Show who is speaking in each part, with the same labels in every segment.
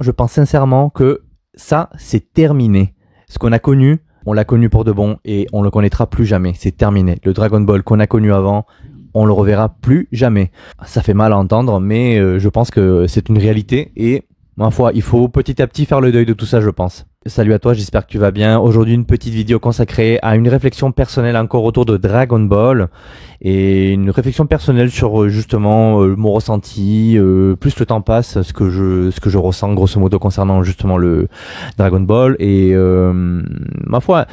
Speaker 1: je pense sincèrement que ça, c'est terminé. Ce qu'on a connu, on l'a connu pour de bon et on le connaîtra plus jamais. C'est terminé. Le Dragon Ball qu'on a connu avant, on le reverra plus jamais. Ça fait mal à entendre, mais je pense que c'est une réalité et ma foi, il faut petit à petit faire le deuil de tout ça, je pense. Salut à toi, j'espère que tu vas bien. Aujourd'hui, une petite vidéo consacrée à une réflexion personnelle encore autour de Dragon Ball et une réflexion personnelle sur justement mon ressenti. Plus le temps passe, ce que je ressens grosso modo concernant justement le Dragon Ball et ma foi.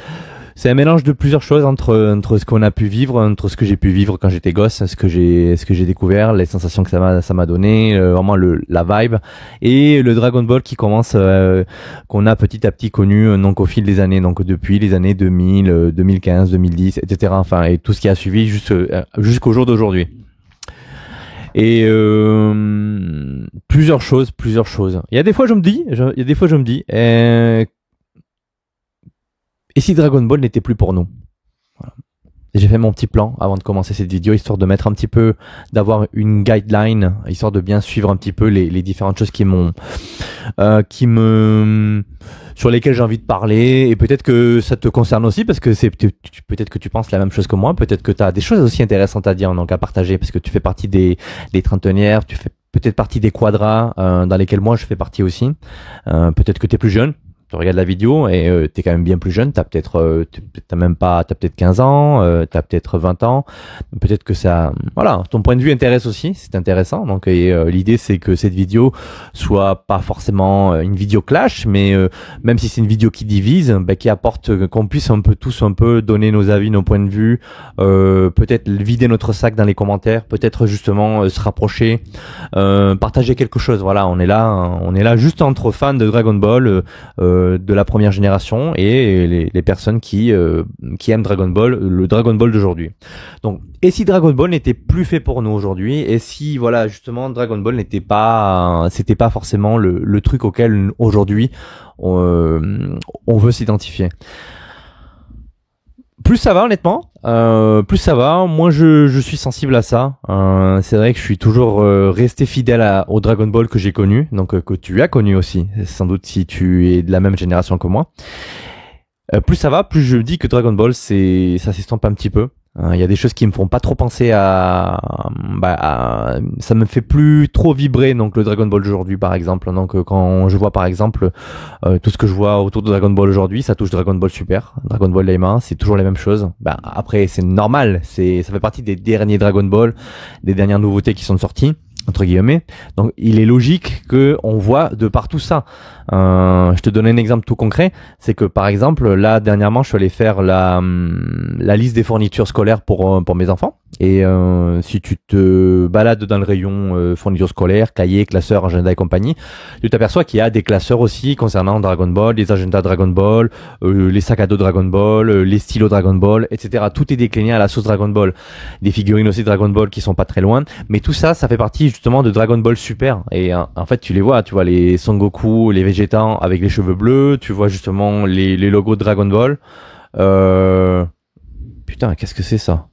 Speaker 1: C'est un mélange de plusieurs choses entre ce qu'on a pu vivre, entre ce que j'ai pu vivre quand j'étais gosse, ce que j'ai découvert, les sensations que ça m'a donné, vraiment la vibe et le Dragon Ball qui commence qu'on a petit à petit connu donc au fil des années, donc depuis les années 2000, 2015, 2010, etc. Enfin et tout ce qui a suivi jusqu'au jour d'aujourd'hui. Et plusieurs choses. Il y a des fois je me dis et si Dragon Ball n'était plus pour nous? Voilà. J'ai fait mon petit plan avant de commencer cette vidéo, histoire de mettre un petit peu, d'avoir une guideline, histoire de bien suivre un petit peu les différentes choses sur lesquelles j'ai envie de parler. Et peut-être que ça te concerne aussi, parce que peut-être que tu penses la même chose que moi, peut-être que tu as des choses aussi intéressantes à dire, donc à partager, parce que tu fais partie des trentenaires, tu fais peut-être partie des quadras, dans lesquels moi je fais partie aussi. Peut-être que tu es plus jeune. Tu regardes la vidéo et t'es quand même bien plus jeune, t'as peut-être 15 ans, t'as peut-être 20 ans, peut-être que ça, voilà, ton point de vue intéresse aussi, c'est intéressant. Donc l'idée c'est que cette vidéo soit pas forcément une vidéo clash, mais même si c'est une vidéo qui divise, qui apporte qu'on puisse un peu tous donner nos avis, nos points de vue, peut-être vider notre sac dans les commentaires, peut-être justement se rapprocher, partager quelque chose. Voilà, on est là juste entre fans de Dragon Ball. De la première génération et les personnes qui aiment Dragon Ball, le Dragon Ball d'aujourd'hui. Donc, et si Dragon Ball n'était plus fait pour nous aujourd'hui, et si voilà justement Dragon Ball c'était pas forcément le truc auquel aujourd'hui on veut s'identifier. Plus ça va honnêtement, plus ça va. Moi je suis sensible à ça. C'est vrai que je suis toujours resté fidèle au Dragon Ball que j'ai connu, donc que tu as connu aussi, sans doute si tu es de la même génération que moi. Plus ça va, plus je me dis que Dragon Ball ça s'estompe un petit peu. Il y a des choses qui me font pas trop penser ça me fait plus trop vibrer, donc le Dragon Ball d'aujourd'hui par exemple. Donc quand je vois par exemple tout ce que je vois autour de Dragon Ball aujourd'hui, ça touche Dragon Ball Super, Dragon Ball Daima, c'est toujours les mêmes choses. Après c'est normal, ça fait partie des derniers Dragon Ball, des dernières nouveautés qui sont sorties entre guillemets. Donc il est logique que on voit de partout ça. Je te donne un exemple tout concret, c'est que par exemple là dernièrement je suis allé faire la liste des fournitures scolaires pour mes enfants. Et si tu te balades dans le rayon fournitures scolaires, cahiers, classeurs, agenda et compagnie, tu t'aperçois qu'il y a des classeurs aussi concernant Dragon Ball, les agendas Dragon Ball, les sacs à dos Dragon Ball, les stylos Dragon Ball, etc. Tout est décliné à la sauce Dragon Ball. Des figurines aussi Dragon Ball qui sont pas très loin, mais tout ça, ça fait partie justement de Dragon Ball Super. Et en fait, tu vois les Son Goku, les Vegeta avec les cheveux bleus, tu vois justement les logos de Dragon Ball. Putain, qu'est-ce que c'est ça?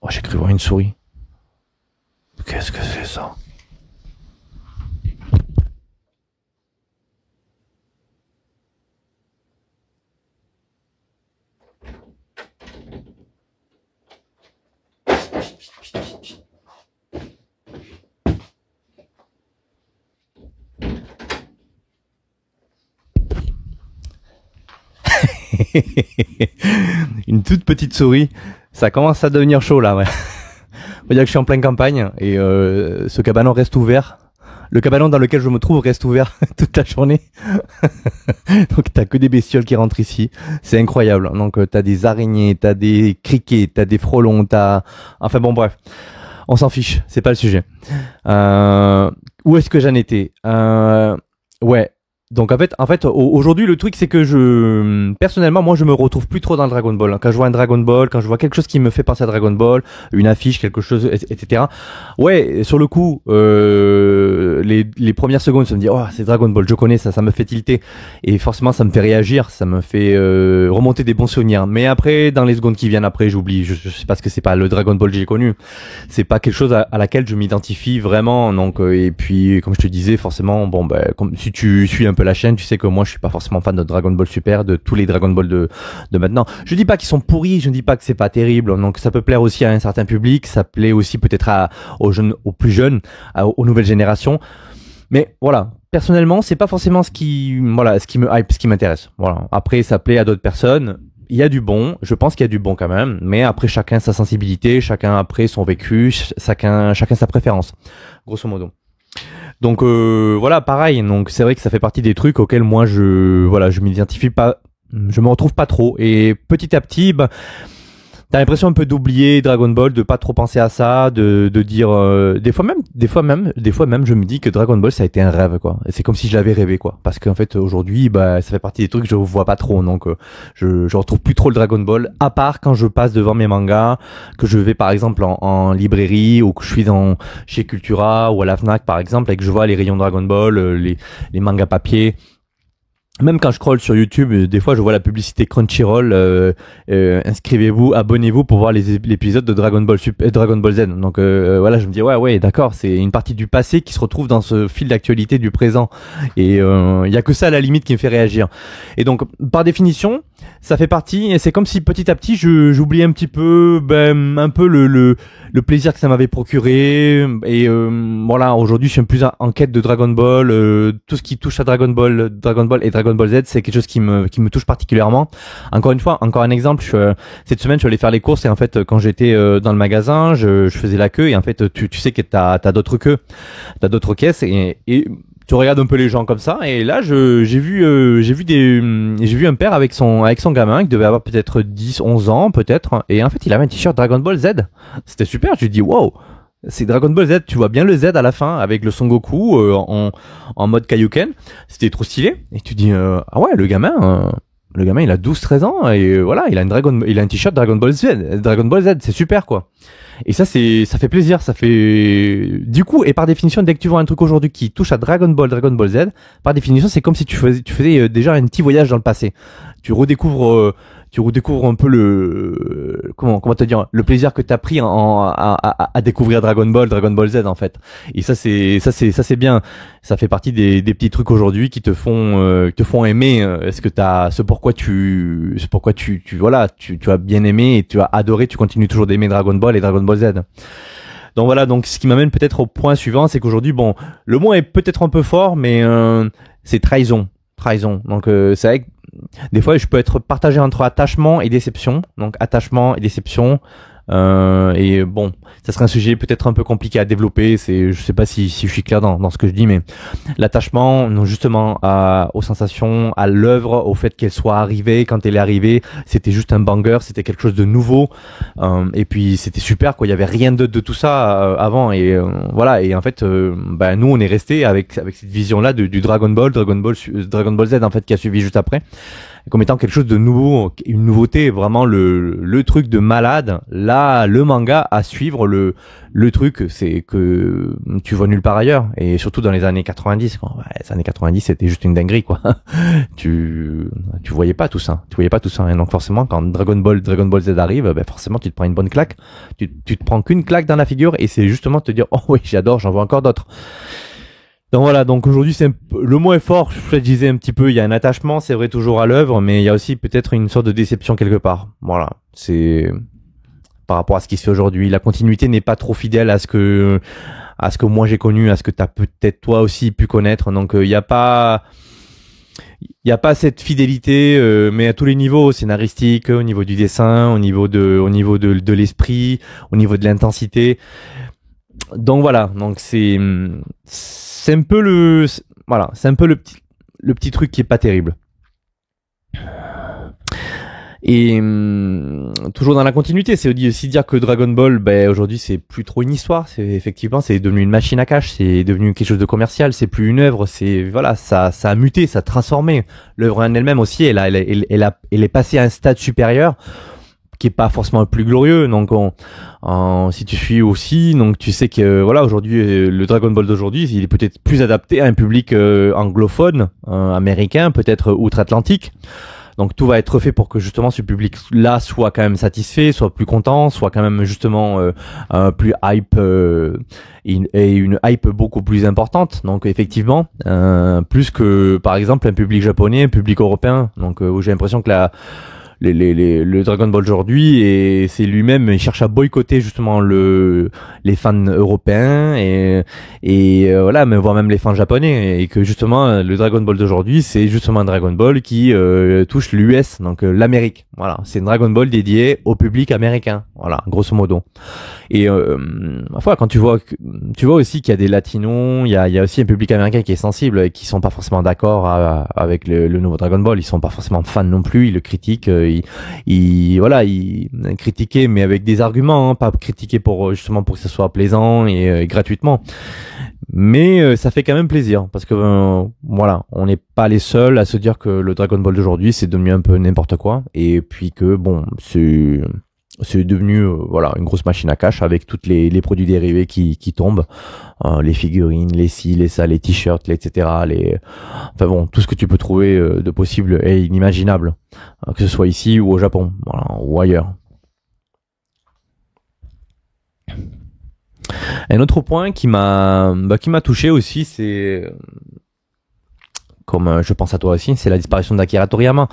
Speaker 1: Oh, j'ai cru voir une souris. Qu'est-ce que c'est ça? Une toute petite souris. Ça commence à devenir chaud là, ouais. On va dire que je suis en pleine campagne et ce cabanon reste ouvert. Le cabanon dans lequel je me trouve reste ouvert toute la journée. Donc t'as que des bestioles qui rentrent ici. C'est incroyable. Donc t'as des araignées, t'as des criquets, t'as des frelons, enfin bon bref. On s'en fiche, c'est pas le sujet. Où est-ce que j'en étais? Ouais. Donc en fait, aujourd'hui le truc c'est que personnellement moi je me retrouve plus trop dans le Dragon Ball. Quand je vois un Dragon Ball, quand je vois quelque chose qui me fait penser à Dragon Ball, une affiche, quelque chose, etc. Ouais, sur le coup, les premières secondes, je me dis oh c'est Dragon Ball, je connais ça, ça me fait tilter et forcément ça me fait réagir, ça me fait remonter des bons souvenirs. Mais après, dans les secondes qui viennent après, j'oublie. Je sais parce que c'est pas le Dragon Ball que j'ai connu, c'est pas quelque chose à laquelle je m'identifie vraiment. Donc et puis comme je te disais, forcément, bon ben comme si tu suis un peu la chaîne, tu sais que moi je suis pas forcément fan de Dragon Ball Super, de tous les Dragon Ball de maintenant. Je dis pas qu'ils sont pourris, je dis pas que c'est pas terrible, donc ça peut plaire aussi à un certain public, ça plaît aussi peut-être aux jeunes, aux plus jeunes, aux nouvelles générations. Mais voilà, personnellement, c'est pas forcément ce qui me hype, ce qui m'intéresse. Voilà. Après ça plaît à d'autres personnes. Il y a du bon, je pense qu'il y a du bon quand même, mais après chacun sa sensibilité, chacun après son vécu, chacun sa préférence, grosso modo. Donc voilà, pareil. Donc c'est vrai que ça fait partie des trucs auxquels moi je m'identifie pas, je me retrouve pas trop. Et petit à petit, bah, t'as l'impression un peu d'oublier Dragon Ball, de pas trop penser à ça, de dire des fois même, je me dis que Dragon Ball ça a été un rêve quoi. Et c'est comme si je l'avais rêvé quoi. Parce qu'en fait aujourd'hui, bah ça fait partie des trucs que je vois pas trop. Donc je retrouve plus trop le Dragon Ball, à part quand je passe devant mes mangas, que je vais par exemple en librairie ou que je suis chez Cultura ou à la Fnac par exemple et que je vois les rayons Dragon Ball, les mangas papier. Même quand je scrolle sur YouTube, des fois je vois la publicité Crunchyroll, inscrivez-vous, abonnez-vous pour voir les épisodes de Dragon Ball Dragon Ball Z. Donc voilà, je me dis ouais d'accord, c'est une partie du passé qui se retrouve dans ce fil d'actualité du présent. Et il y a que ça à la limite qui me fait réagir. Et donc par définition, ça fait partie, et c'est comme si petit à petit j'oubliais un petit peu un peu le plaisir que ça m'avait procuré. Et voilà, aujourd'hui je suis plus en quête de Dragon Ball, tout ce qui touche à Dragon Ball et Dragon Ball Z, c'est quelque chose qui me touche particulièrement. Encore une fois, encore un exemple, cette semaine je suis allé faire les courses et en fait quand j'étais dans le magasin, je faisais la queue et en fait tu sais que t'as d'autres queues, t'as d'autres caisses et tu regardes un peu les gens comme ça et là j'ai vu un père avec son gamin qui devait avoir peut-être 10 11 ans peut-être et en fait il avait un t-shirt Dragon Ball Z. C'était super, je lui dis wow. C'est Dragon Ball Z, tu vois bien le Z à la fin avec le Son Goku en mode Kaioken. C'était trop stylé. Et tu dis ah ouais, le gamin il a 12 13 ans et voilà, il a un t-shirt Dragon Ball Z, c'est super quoi. Et ça fait plaisir, ça fait du coup et par définition dès que tu vois un truc aujourd'hui qui touche à Dragon Ball Z, par définition, c'est comme si tu faisais déjà un petit voyage dans le passé. Tu redécouvres un peu comment te dire, le plaisir que t'as pris à découvrir Dragon Ball Z en fait. Et ça c'est bien. Ça fait partie des petits trucs aujourd'hui qui te font aimer ce pourquoi tu as bien aimé et tu as adoré, tu continues toujours d'aimer Dragon Ball et Dragon Ball Z. Donc voilà, donc ce qui m'amène peut-être au point suivant, c'est qu'aujourd'hui bon, le mot est peut-être un peu fort mais c'est trahison. Donc c'est vrai que des fois je peux être partagé entre attachement et déception. Donc attachement et déception. Et bon, ça serait un sujet peut-être un peu compliqué à développer. Je sais pas si je suis clair dans ce que je dis, mais l'attachement, non, justement, aux sensations, à l'œuvre, au fait qu'elle soit arrivée. Quand elle est arrivée, c'était juste un banger, c'était quelque chose de nouveau. Et puis c'était super, quoi. Il y avait rien de tout ça avant. Et voilà. Et en fait, nous, on est resté avec cette vision-là du Dragon Ball Z en fait qui a suivi juste après, comme étant quelque chose de nouveau, une nouveauté, vraiment le truc de malade. Là, le manga à suivre, le truc, c'est que tu vois nulle part ailleurs. Et surtout dans les années 90, quoi. Ouais, les années 90, c'était juste une dinguerie, quoi. tu voyais pas tout ça. Et donc forcément, quand Dragon Ball Z arrive, forcément, tu te prends une bonne claque. Tu te prends qu'une claque dans la figure et c'est justement te dire, oh oui, j'adore, j'en vois encore d'autres. Donc voilà, donc aujourd'hui le mot est fort, je disais un petit peu, il y a un attachement, c'est vrai toujours à l'œuvre, mais il y a aussi peut-être une sorte de déception quelque part. Voilà, c'est par rapport à ce qui se fait aujourd'hui, la continuité n'est pas trop fidèle à ce que moi j'ai connu, à ce que t'as peut-être toi aussi pu connaître. Donc il y a pas cette fidélité, mais à tous les niveaux, scénaristique, au niveau du dessin, au niveau de l'esprit, au niveau de l'intensité. Donc voilà, donc c'est un peu le petit truc qui est pas terrible. Et toujours dans la continuité, c'est aussi dire que Dragon Ball, ben aujourd'hui c'est plus trop une histoire, c'est effectivement c'est devenu une machine à cash, c'est devenu quelque chose de commercial, c'est plus une œuvre, c'est voilà, ça a muté, ça a transformé. L'œuvre en elle-même aussi, elle est passée à un stade supérieur qui est pas forcément le plus glorieux. Donc si tu suis aussi, donc tu sais que voilà, aujourd'hui le Dragon Ball d'aujourd'hui, il est peut-être plus adapté à un public anglophone, américain, peut-être outre-Atlantique. Donc tout va être fait pour que justement ce public-là soit quand même satisfait, soit plus content, soit quand même justement plus hype et une hype beaucoup plus importante. Donc effectivement, plus que par exemple un public japonais, un public européen. Donc où j'ai l'impression que le Dragon Ball aujourd'hui et c'est lui-même il cherche à boycotter justement les fans européens et voilà, mais voire même les fans japonais, et que justement le Dragon Ball d'aujourd'hui c'est justement un Dragon Ball qui touche l'US, donc l'Amérique. Voilà, c'est un Dragon Ball dédié au public américain, voilà, grosso modo. Et parfois quand tu vois aussi qu'il y a des latinos, il y a aussi un public américain qui est sensible et qui sont pas forcément d'accord avec le nouveau Dragon Ball, ils sont pas forcément fans non plus, ils le critiquent, il critiquait mais avec des arguments, hein, pas critiquer pour justement pour que ça soit plaisant et gratuitement. Mais ça fait quand même plaisir parce que voilà, on n'est pas les seuls à se dire que le Dragon Ball d'aujourd'hui c'est devenu un peu n'importe quoi, et puis que bon, c'est devenu voilà, une grosse machine à cash avec toutes les produits dérivés qui tombent, les figurines, les ci, les ça, les t-shirts, etc. Enfin bon, tout ce que tu peux trouver de possible et inimaginable, que ce soit ici ou au Japon, voilà, ou ailleurs. Un autre point qui m'a touché aussi, c'est comme je pense à toi aussi, c'est la disparition d'Akira Toriyama.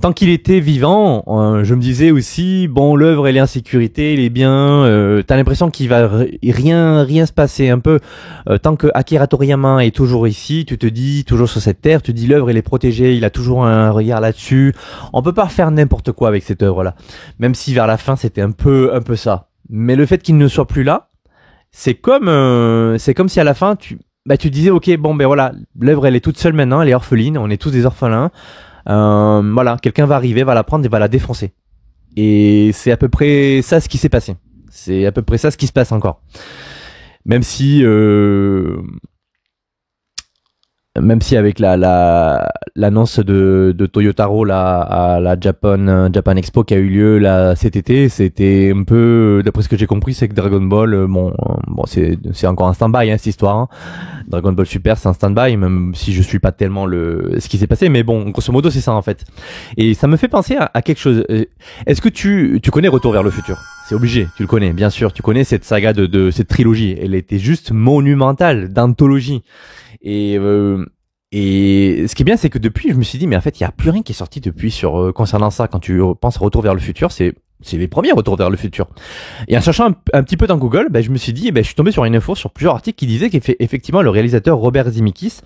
Speaker 1: Tant qu'il était vivant, je me disais aussi, bon, l'œuvre elle est en sécurité, elle est bien, t'as l'impression qu'il va rien se passer un peu. Tant que Akira Toriyama est toujours ici, tu te dis, toujours sur cette terre, tu te dis l'œuvre elle est protégée, il a toujours un regard là-dessus. On peut pas faire n'importe quoi avec cette œuvre-là. Même si vers la fin c'était un peu ça. Mais le fait qu'il ne soit plus là, c'est comme si à la fin tu disais ok, bon ben voilà, l'œuvre elle est toute seule maintenant, elle est orpheline, on est tous des orphelins, voilà, quelqu'un va arriver, va la prendre et va la défoncer. Et c'est à peu près ça ce qui s'est passé, c'est à peu près ça ce qui se passe encore, même si avec l'annonce de Toyotaro à la Japan Expo qui a eu lieu là cet été, c'était un peu, d'après ce que j'ai compris, c'est que Dragon Ball, bon c'est encore un stand-by, hein, cette histoire, hein. Dragon Ball Super c'est un stand-by, même si je suis pas tellement ce qui s'est passé, mais bon, grosso modo c'est ça en fait. Et ça me fait penser à quelque chose. Est-ce que tu connais Retour vers le futur? C'est obligé, tu le connais, bien sûr, tu connais cette saga de cette trilogie, elle était juste monumentale, d'anthologie. Et ce qui est bien, c'est que depuis, je me suis dit, mais en fait, il y a plus rien qui est sorti depuis concernant ça. Quand tu penses à Retour vers le futur, c'est les premiers Retour vers le futur. Et en cherchant un petit peu dans Google, je me suis dit, je suis tombé sur une info, sur plusieurs articles qui disaient qu'effectivement, le réalisateur Robert Zemeckis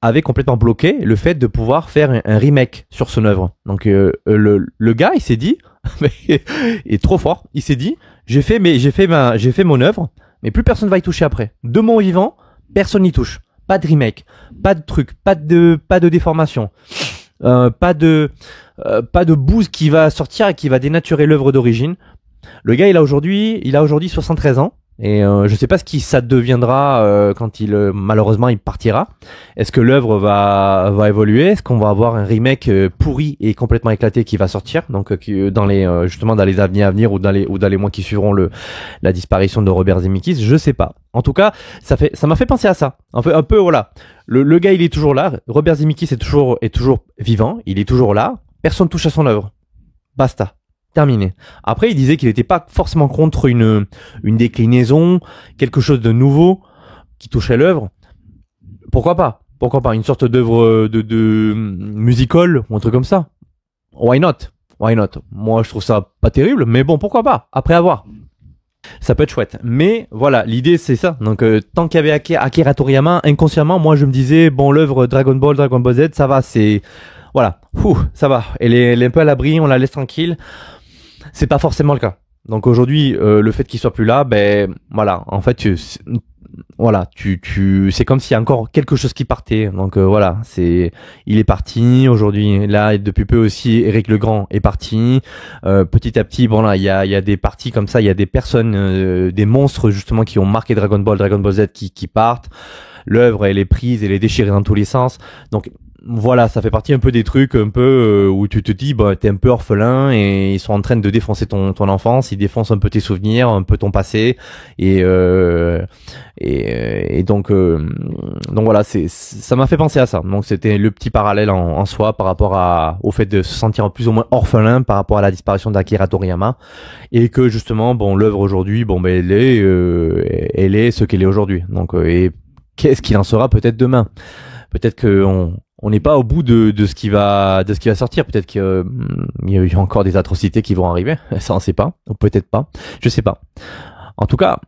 Speaker 1: avait complètement bloqué le fait de pouvoir faire un remake sur son œuvre. Donc le gars, il s'est dit, il est trop fort, il s'est dit, j'ai fait mon œuvre, mais plus personne va y toucher après. De mon vivant, personne n'y touche. Pas de remake, pas de truc, pas de déformation, pas de bouse qui va sortir et qui va dénaturer l'œuvre d'origine. Le gars, il a aujourd'hui 73 ans. Et je sais pas ce qui ça deviendra quand malheureusement il partira. Est-ce que l'œuvre va évoluer? Est-ce qu'on va avoir un remake pourri et complètement éclaté qui va sortir, donc dans les années à venir ou dans les mois qui suivront la disparition de Robert Zemeckis? Je sais pas. En tout cas, ça m'a fait penser à ça. Un peu voilà. Le gars, il est toujours là. Robert Zemeckis est toujours vivant. Il est toujours là. Personne touche à son œuvre. Basta. Terminé. Après, il disait qu'il n'était pas forcément contre une déclinaison, quelque chose de nouveau qui touchait l'œuvre. Pourquoi pas? Une sorte d'œuvre de musical ou un truc comme ça. Why not? Moi, je trouve ça pas terrible, mais bon, pourquoi pas? Après avoir. Ça peut être chouette. Mais voilà, l'idée c'est ça. Donc tant qu'il y avait Akira Toriyama, inconsciemment, moi je me disais, bon, l'œuvre Dragon Ball Z, ça va, c'est... Voilà, ça va. Elle est un peu à l'abri, on la laisse tranquille. C'est pas forcément le cas. Donc aujourd'hui, le fait qu'il soit plus là, voilà, en fait, voilà, c'est comme s'il y a encore quelque chose qui partait. Donc voilà, il est parti aujourd'hui. Là, depuis peu aussi, Eric Legrand est parti. Petit à petit, bon là, il y a des parties comme ça, il y a des personnes, des monstres justement qui ont marqué Dragon Ball Z qui partent. L'œuvre, elle est prise, elle est déchirée dans tous les sens. Donc voilà, ça fait partie un peu des trucs un peu où tu te dis bah t'es un peu orphelin et ils sont en train de défoncer ton enfance, ils défoncent un peu tes souvenirs, un peu ton passé et donc voilà, ça m'a fait penser à ça. Donc c'était le petit parallèle en soi par rapport au fait de se sentir plus ou moins orphelin par rapport à la disparition d'Akira Toriyama et que justement bon l'œuvre aujourd'hui bon ben elle est ce qu'elle est aujourd'hui. Donc et qu'est-ce qu'il en sera peut-être demain? Peut-être que on n'est pas au bout de ce qui va sortir. Peut-être qu'il y a eu encore des atrocités qui vont arriver. Ça, on sait pas. Ou peut-être pas. Je sais pas. En tout cas,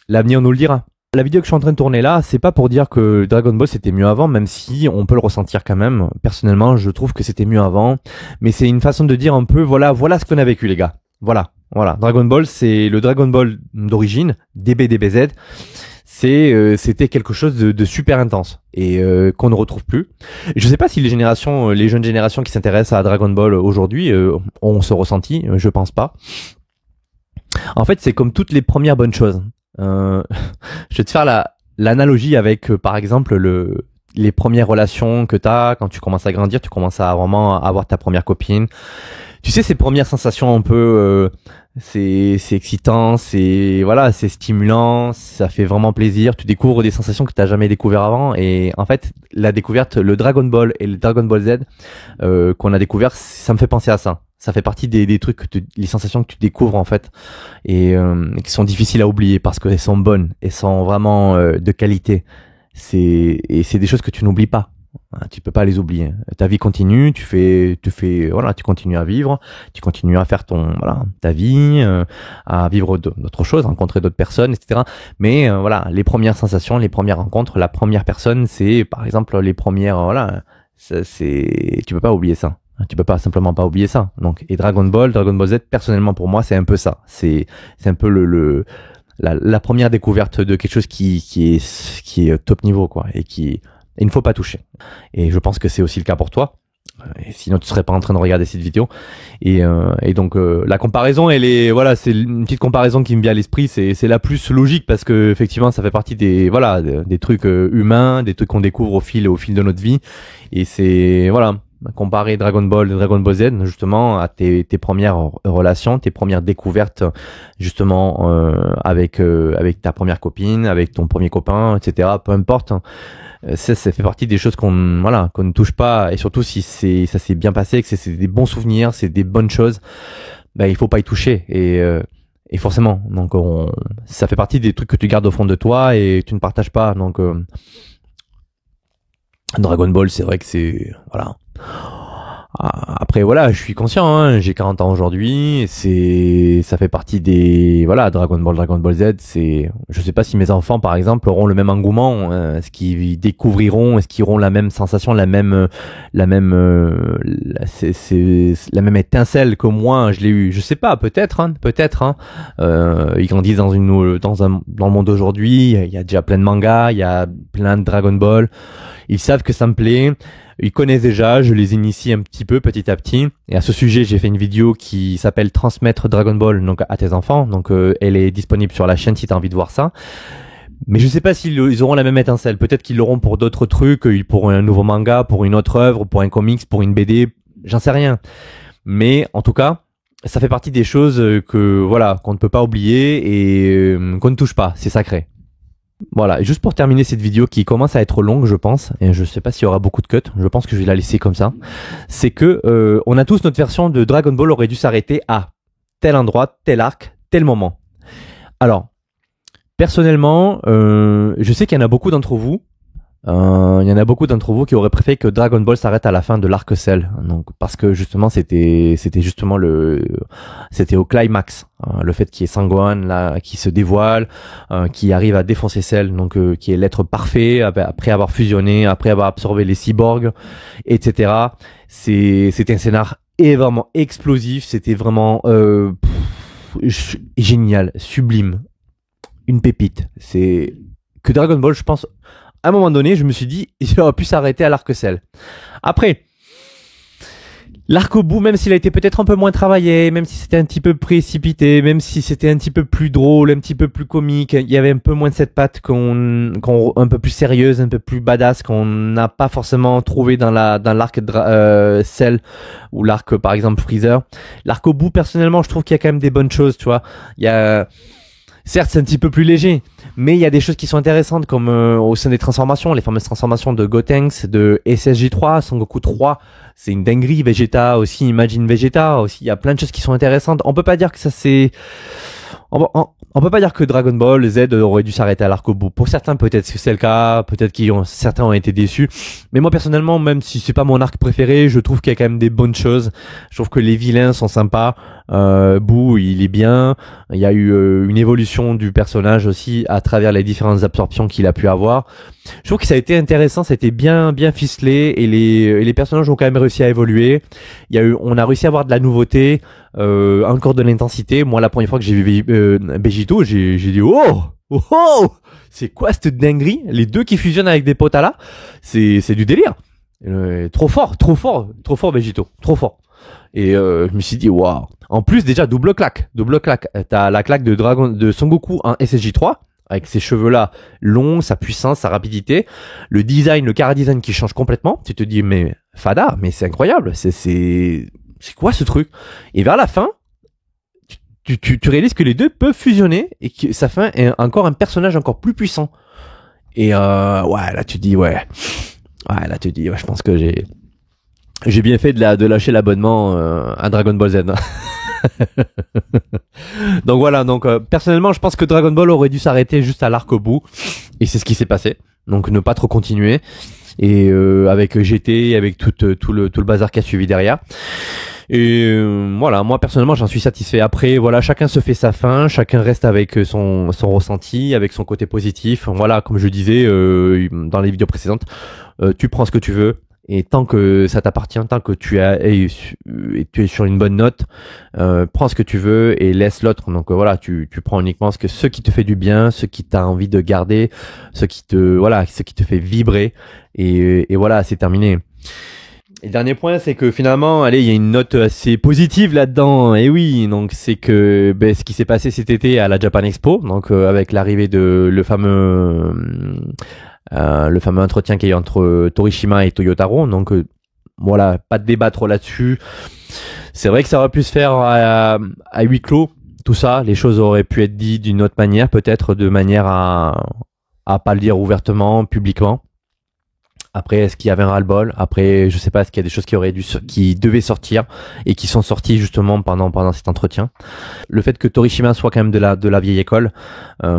Speaker 1: l'avenir nous le dira. La vidéo que je suis en train de tourner là, c'est pas pour dire que Dragon Ball c'était mieux avant, même si on peut le ressentir quand même. Personnellement, je trouve que c'était mieux avant. Mais c'est une façon de dire un peu, voilà ce qu'on a vécu, les gars. Voilà. Dragon Ball, c'est le Dragon Ball d'origine, DBZ. C'était quelque chose de super intense et qu'on ne retrouve plus. Je sais pas si les jeunes générations qui s'intéressent à Dragon Ball aujourd'hui ont ce ressenti. Je pense pas. En fait, c'est comme toutes les premières bonnes choses. Je vais te faire l'analogie avec, par exemple, les premières relations que t'as quand tu commences à grandir, tu commences à vraiment avoir ta première copine. Tu sais, ces premières sensations un peu, c'est excitant, c'est stimulant, ça fait vraiment plaisir. Tu découvres des sensations que t'as jamais découvert avant. Et en fait, la découverte, le Dragon Ball et le Dragon Ball Z qu'on a découvert, ça me fait penser à ça. Ça fait partie des trucs les sensations que tu découvres en fait et qui sont difficiles à oublier parce qu'elles sont bonnes, elles sont vraiment de qualité. C'est des choses que tu n'oublies pas. Tu peux pas les oublier. Ta vie continue, tu continues à vivre, tu continues à faire ta vie, à vivre d'autres choses, rencontrer d'autres personnes, etc. Mais les premières sensations, les premières rencontres, la première personne, c'est par exemple les premières, tu peux pas oublier ça. Tu peux pas simplement pas oublier ça. Donc, et Dragon Ball Z, personnellement pour moi, c'est un peu ça. C'est un peu la première découverte de quelque chose qui est top niveau, quoi, et il ne faut pas toucher. Et je pense que c'est aussi le cas pour toi. Et sinon, tu serais pas en train de regarder cette vidéo. Et donc, la comparaison, c'est une petite comparaison qui me vient à l'esprit. C'est la plus logique parce que effectivement, ça fait partie des trucs humains, des trucs qu'on découvre au fil de notre vie. Et c'est comparer Dragon Ball Z justement à tes premières relations, tes premières découvertes justement avec ta première copine, avec ton premier copain, etc. Peu importe. Ça fait partie des choses qu'on ne touche pas, et surtout si ça s'est bien passé, que c'est des bons souvenirs, c'est des bonnes choses, il faut pas y toucher et forcément donc ça fait partie des trucs que tu gardes au fond de toi et tu ne partages pas. Donc Dragon Ball, c'est vrai que c'est après je suis conscient, hein, j'ai 40 ans aujourd'hui, ça fait partie des Dragon Ball Z, je sais pas si mes enfants par exemple auront le même engouement, est-ce qu'ils découvriront, est-ce qu'ils auront la même sensation, la même étincelle que moi je l'ai eu, je sais pas, peut-être ils grandissent dans le monde d'aujourd'hui, il y a déjà plein de mangas, il y a plein de Dragon Ball, ils savent que ça me plaît. Ils connaissent déjà, je les initie un petit peu petit à petit. Et à ce sujet, j'ai fait une vidéo qui s'appelle Transmettre Dragon Ball donc à tes enfants. Donc elle est disponible sur la chaîne si tu as envie de voir ça. Mais je sais pas s'ils auront la même étincelle. Peut-être qu'ils l'auront pour d'autres trucs, pour un nouveau manga, pour une autre œuvre, pour un comics, pour une BD, j'en sais rien. Mais en tout cas, ça fait partie des choses qu'on ne peut pas oublier et qu'on ne touche pas, c'est sacré. Voilà, et juste pour terminer cette vidéo qui commence à être longue, je pense, et je sais pas s'il y aura beaucoup de cuts, je pense que je vais la laisser comme ça, c'est que on a tous notre version de Dragon Ball aurait dû s'arrêter à tel endroit, tel arc, tel moment. Alors, personnellement, je sais qu'il y en a beaucoup d'entre vous, qui auraient préféré que Dragon Ball s'arrête à la fin de l'arc Cell, donc parce que justement c'était au climax, le fait qu'il y ait Sangohan là qui se dévoile, qui arrive à défoncer Cell, donc qui est l'être parfait après avoir fusionné, après avoir absorbé les cyborgs, etc. C'était un scénar vraiment explosif, c'était vraiment génial, sublime. une pépite. C'est que Dragon Ball, je pense, à un moment donné, je me suis dit, il aurait pu s'arrêter à l'arc-cell. Après, l'arc au bout, même s'il a été peut-être un peu moins travaillé, même si c'était un petit peu précipité, même si c'était un petit peu plus drôle, un petit peu plus comique, il y avait un peu moins de cette patte un peu plus sérieuse, un peu plus badass qu'on n'a pas forcément trouvé dans l'arc Cell ou l'arc par exemple Freezer. L'arc au bout, personnellement, je trouve qu'il y a quand même des bonnes choses, tu vois. Il y a certes, c'est un petit peu plus léger, mais il y a des choses qui sont intéressantes comme au sein des transformations, les fameuses transformations de Gotenks, de SSJ3, Son Goku 3, c'est une dinguerie. Vegeta aussi, Imagine Vegeta aussi, il y a plein de choses qui sont intéressantes. On peut pas dire que ça c'est... On peut pas dire que Dragon Ball Z aurait dû s'arrêter à l'arc au bout. Pour certains, peut-être que c'est le cas, peut-être certains ont été déçus. Mais moi, personnellement, même si c'est pas mon arc préféré, je trouve qu'il y a quand même des bonnes choses. Je trouve que les vilains sont sympas. Boo, il est bien. Il y a eu une évolution du personnage aussi à travers les différentes absorptions qu'il a pu avoir. Je trouve que ça a été intéressant, c'était bien ficelé et les personnages ont quand même réussi à évoluer. On a réussi à avoir de la nouveauté, encore de l'intensité. Moi, la première fois que j'ai vu Vegito, j'ai dit oh, c'est quoi cette dinguerie? Les deux qui fusionnent avec des potas là, c'est du délire. Trop fort Vegito, trop fort. Et je me suis dit waouh. En plus déjà double claque. T'as la claque de Son Goku en SSJ3 avec ses cheveux là longs, sa puissance, sa rapidité, le design, le chara design qui change complètement. Tu te dis mais Fada, mais c'est incroyable. C'est quoi ce truc? Et vers la fin, tu réalises que les deux peuvent fusionner et que ça fait encore un personnage encore plus puissant. Et là tu dis je pense que j'ai bien fait de lâcher l'abonnement à Dragon Ball Z. Donc voilà, personnellement je pense que Dragon Ball aurait dû s'arrêter juste à l'arc au bout et c'est ce qui s'est passé. Donc ne pas trop continuer et avec GT, avec tout le bazar qui a suivi derrière. Et voilà, moi personnellement j'en suis satisfait. Après voilà, chacun se fait sa fin, chacun reste avec son ressenti, avec son côté positif. Voilà, comme je disais dans les vidéos précédentes, tu prends ce que tu veux. Et tant que ça t'appartient, tant que tu es sur une bonne note, prends ce que tu veux et laisse l'autre. Donc voilà, tu prends uniquement ce qui te fait du bien, ce qui t'as envie de garder, ce qui te fait vibrer. Et voilà, c'est terminé. Et le dernier point, c'est que finalement, il y a une note assez positive là-dedans. Et oui, donc c'est que ce qui s'est passé cet été à la Japan Expo, donc avec l'arrivée de le fameux entretien qu'il y a eu entre Torishima et Toyotaro. Donc voilà, pas de débat trop là-dessus. C'est vrai que ça aurait pu se faire à huis clos, tout ça. Les choses auraient pu être dites d'une autre manière, peut-être de manière à pas le dire ouvertement, publiquement. Après, est-ce qu'il y avait un ras-le-bol? Après, je sais pas, est-ce qu'il y a des choses qui devaient sortir et qui sont sorties justement pendant cet entretien. Le fait que Torishima soit quand même de la vieille école,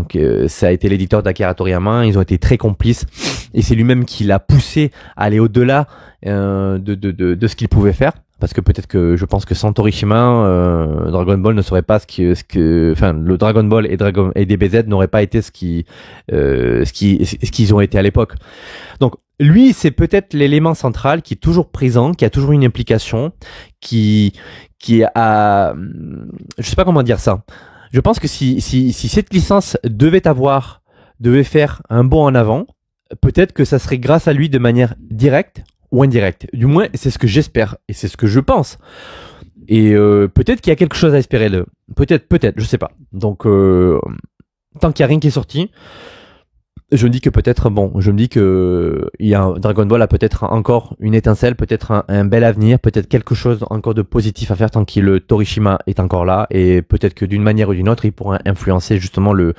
Speaker 1: que ça a été l'éditeur d'Akira Toriyama, ils ont été très complices et c'est lui-même qui l'a poussé à aller au-delà de ce qu'il pouvait faire. Parce que peut-être que je pense que sans Torishima, Dragon Ball ne serait pas le Dragon Ball et DBZ n'auraient pas été ce qu'ils ont été à l'époque. Donc lui, c'est peut-être l'élément central qui est toujours présent, qui a toujours une implication, qui a, je sais pas comment dire ça. Je pense que si cette licence devait faire un bond en avant, peut-être que ça serait grâce à lui de manière directe ou indirecte. Du moins, c'est ce que j'espère et c'est ce que je pense. Et peut-être qu'il y a quelque chose à espérer de. Peut-être, je sais pas. Donc, tant qu'il y a rien qui est sorti, je me dis que Dragon Ball a peut-être encore une étincelle, peut-être un bel avenir, peut-être quelque chose encore de positif à faire tant que le Torishima est encore là, et peut-être que d'une manière ou d'une autre, il pourra influencer justement le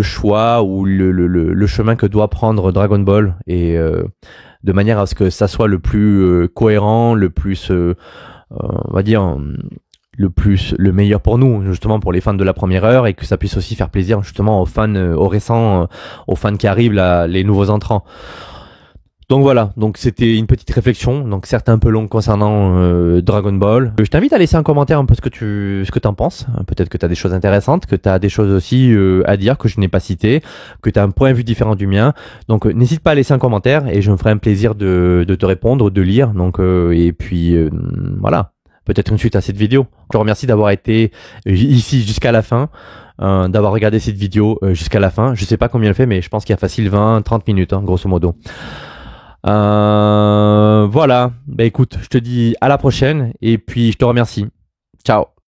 Speaker 1: choix ou le chemin que doit prendre Dragon Ball, et de manière à ce que ça soit le plus cohérent, le plus, on va dire, le meilleur pour nous, justement pour les fans de la première heure, et que ça puisse aussi faire plaisir justement aux fans, aux récents, aux fans qui arrivent là, les nouveaux entrants. Donc voilà, donc c'était une petite réflexion, donc certes un peu longue concernant Dragon Ball. Je t'invite à laisser un commentaire un peu ce que t'en penses. Peut-être que t'as des choses intéressantes, que t'as des choses aussi à dire que je n'ai pas citées, que t'as un point de vue différent du mien. Donc n'hésite pas à laisser un commentaire et je me ferai un plaisir de te répondre, de lire. Donc et puis voilà. peut-être une suite à cette vidéo. Je te remercie d'avoir été ici jusqu'à la fin, d'avoir regardé cette vidéo jusqu'à la fin. Je sais pas combien elle fait, mais je pense qu'il y a facile 20-30 minutes, hein, grosso modo. Voilà. Bah écoute, je te dis à la prochaine et puis je te remercie. Ciao.